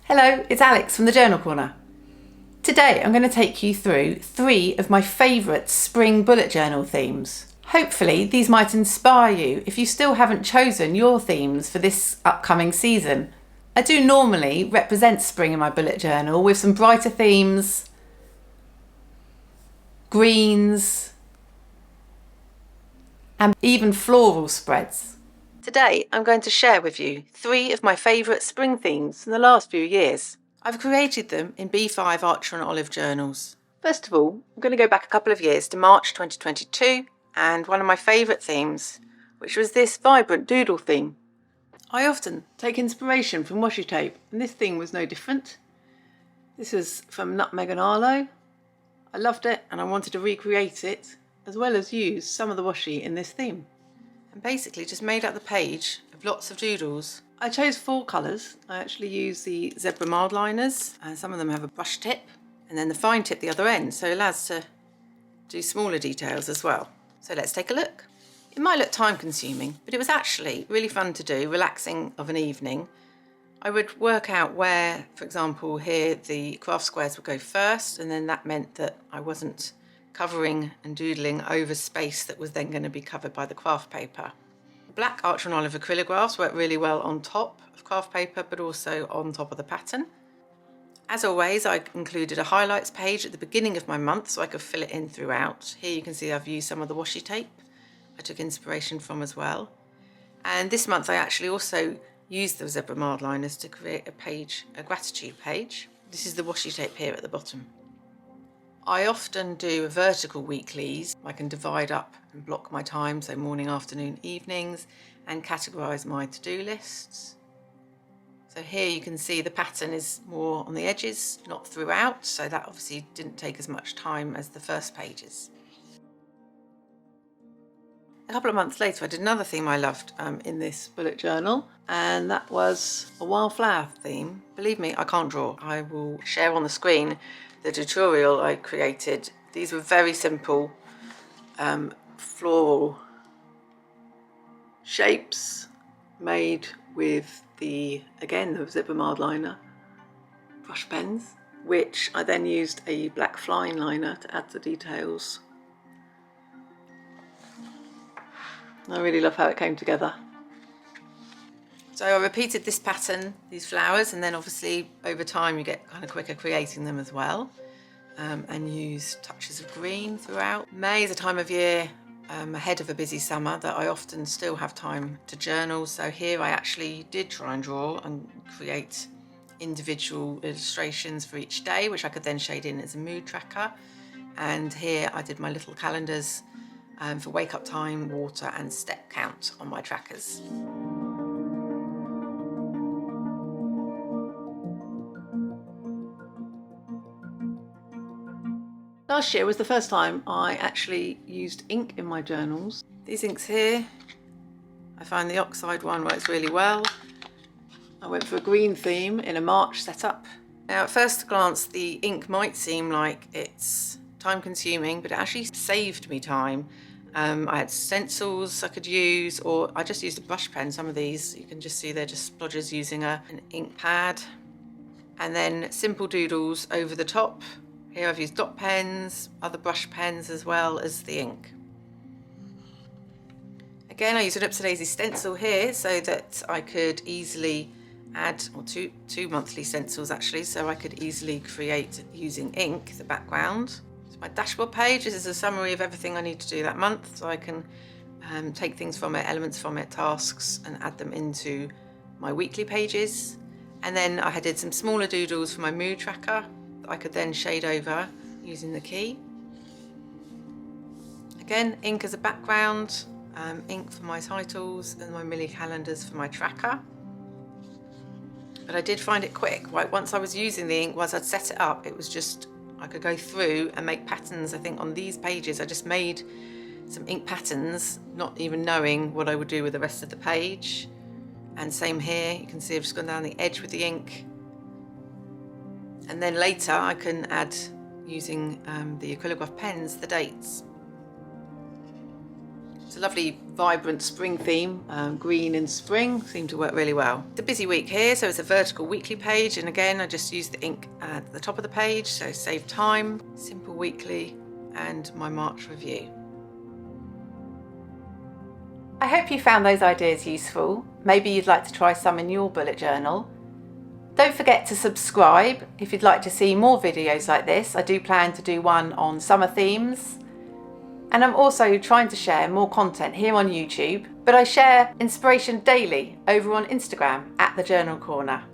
Hello, it's Alex from the Journal Corner. Today I'm going to take you through 3 of my favourite spring bullet journal themes. Hopefully these might inspire you if you still haven't chosen your themes for this upcoming season. I do normally represent spring in my bullet journal with some brighter themes, greens, and even floral spreads. Today I'm going to share with you 3 of my favourite spring themes from the last few years. I've created them in B5 Archer and Olive journals. First of all, I'm going to go back a couple of years to March 2022 and one of my favourite themes, which was this vibrant doodle theme. I often take inspiration from washi tape, and this theme was no different. This was from Nutmeg and Arlo. I loved it and I wanted to recreate it, as well as use some of the washi in this theme. And basically just made up the page of lots of doodles. I chose 4 colours. I actually use the zebra mild liners, and some of them have a brush tip and then the fine tip the other end, so it allows to do smaller details as well. So let's take a look. It might look time consuming, but it was actually really fun to do, relaxing of an evening. I would work out where, for example, here the craft squares would go first, and then that meant that I wasn't covering and doodling over space that was then going to be covered by the craft paper. Black Archer and Olive acrylographs work really well on top of craft paper, but also on top of the pattern. As always, I included a highlights page at the beginning of my month so I could fill it in throughout. Here you can see I've used some of the washi tape I took inspiration from as well. And this month I actually also used the zebra mild liners to create a gratitude page. This is the washi tape here at the bottom. I often do vertical weeklies. I can divide up and block my time, so morning, afternoon, evenings, and categorise my to-do lists. So here you can see the pattern is more on the edges, not throughout, so that obviously didn't take as much time as the first pages. A couple of months later I did another theme I loved in this bullet journal, and that was a wildflower theme. Believe me, I can't draw. I will share on the screen the tutorial I created. These were very simple floral shapes made with the zebra mild liner brush pens, which I then used a black flying liner to add the details. I really love how it came together. So I repeated this pattern, these flowers, and then obviously over time you get kind of quicker creating them as well, and use touches of green throughout. May is a time of year ahead of a busy summer that I often still have time to journal, so here I actually did try and draw and create individual illustrations for each day, which I could then shade in as a mood tracker. And here I did my little calendars for wake up time, water and step count on my trackers. Last year was the first time I actually used ink in my journals. These inks here, I find the oxide one works really well. I went for a green theme in a March setup. Now at first glance the ink might seem like it's time consuming, but it actually saved me time. I had stencils I could use, or I just used a brush pen. Some of these you can just see they're just splodgers using an ink pad. And then simple doodles over the top. Here I've used dot pens, other brush pens, as well as the ink. Again, I used an Upsy Daisy stencil here so that I could easily add, or two monthly stencils actually, so I could easily create using ink the background. So my dashboard page, this is a summary of everything I need to do that month, so I can take things from it, elements from it, tasks, and add them into my weekly pages. And then I did some smaller doodles for my mood tracker that I could then shade over using the key. Again, ink as a background, ink for my titles, and my mini calendars for my tracker. But I did find it quick. Right, once I was using the ink, once I'd set it up, it was just, I could go through and make patterns. I think on these pages I just made some ink patterns, not even knowing what I would do with the rest of the page. And same here, you can see I've just gone down the edge with the ink. And then later I can add, using the acrylograph pens, the dates. It's a lovely vibrant spring theme, green and spring seem to work really well. It's a busy week here, so it's a vertical weekly page, and again I just use the ink at the top of the page, so save time, simple weekly, and my March review. I hope you found those ideas useful. Maybe you'd like to try some in your bullet journal. Don't forget to subscribe if you'd like to see more videos like this. I do plan to do one on summer themes. And I'm also trying to share more content here on YouTube, but I share inspiration daily over on Instagram at The Journal Corner.